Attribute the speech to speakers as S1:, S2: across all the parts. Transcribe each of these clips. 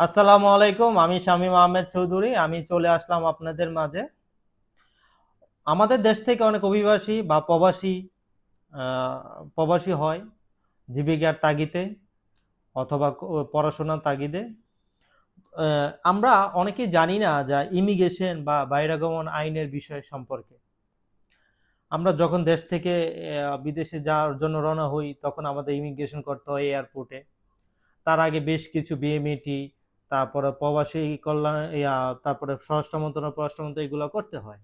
S1: আসসালামু আলাইকুম। আমি শামীম আহমেদ চৌধুরী। আমি চলে আসলাম আপনাদের মাঝে। আমাদের দেশ থেকে অনেক অভিবাসী বা আহ, প্রবাসী হয় জীবিকার তাগিদে অথবা পড়াশোনার তাগিদে। আমরা অনেকেই জানি না যে ইমিগ্রেশন বা বহিরাগমন আইনের বিষয় সম্পর্কে। আমরা যখন দেশ থেকে বিদেশে যাওয়ার জন্য রওনা হই তখন আমাদের ইমিগ্রেশন করতে হয় এয়ারপোর্টে। তার আগে বেশ কিছু বিএমইটি, তারপরে প্রবাসী কল্যাণ তারপরে পররাষ্ট্র মন্ত্রণালয় এগুলো করতে হয়।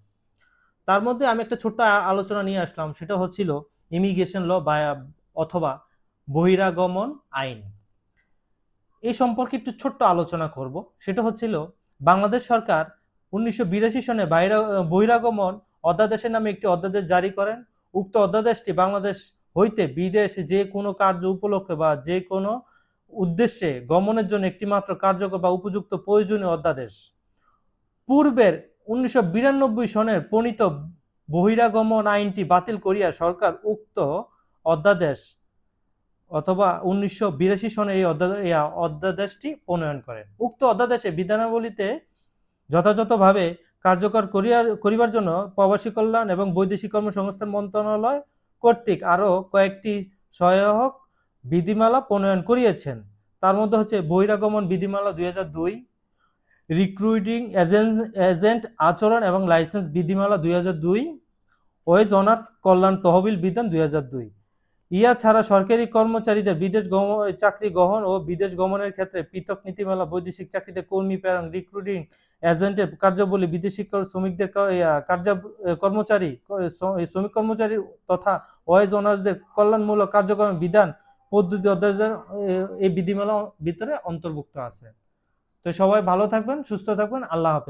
S1: তার মধ্যে আমি একটা ছোট্ট আলোচনা নিয়ে আসলাম, সেটা হচ্ছিল ইমিগ্রেশন ল বা অথবা বহিরাগমন আইন। এই সম্পর্কে একটু ছোট্ট আলোচনা করব। সেটা হচ্ছিল বাংলাদেশ সরকার 1982 সনে বহিরাগমন অধ্যাদেশের নামে একটি অধ্যাদেশ জারি করেন। উক্ত অধ্যাদেশটি বাংলাদেশ হইতে বিদেশে যে কোনো কার্য উপলক্ষে বা যে কোনো উদ্দেশ্যে গমনের জন্য একটিমাত্র কার্যকর বা উপযুক্ত প্রয়োজনীয় অধ্যাদেশ। পূর্বের 1992 সনের প্রণীত বহিরাগমন আইনটি বাতিল করিয়া সরকার উক্ত অধ্যাদেশ অথবা 1982 সনের এই অধ্যাদেশটি প্রণয়ন করেন। উক্ত অধ্যাদেশে বিধানাবলীতে যথাযথভাবে কার্যকর করিবার জন্য প্রবাসী কল্যাণ এবং বৈদেশিক কর্মসংস্থান মন্ত্রণালয় কর্তৃক আরও কয়েকটি সহায়ক বিধিমালা প্রণয়ন করিয়েছেন। তার মধ্যে হচ্ছে বহিরাগমন বিধিমালা 2002, রিক্রুটিং এজেন্ট আচরণ এবং লাইসেন্স বিধিমালা 2002, ওয়েজ অনার্স কল্যাণ তহবিল বিধান 2002। ইহা ছাড়া সরকারি কর্মচারীদের বিদেশ চাকরি গ্রহণ ও বিদেশ গমনের ক্ষেত্রে পৃথক নীতিমালা, বৈদেশিক চাকরিতে কর্মী প্রেরণ, রিক্রুটিং এজেন্টের কার্যাবলী, বিদেশি শ্রমিকদের শ্রমিক কর্মচারী তথা ওয়েজ অনার্সদের কল্যাণমূলক কার্যক্রম বিধান পদ্ধতি অধ্যাদেশের এই বিধিমালা ভিতরে অন্তর্ভুক্ত আছে। তো সবাই ভালো থাকবেন, সুস্থ থাকবেন। আল্লাহ হাফেজ।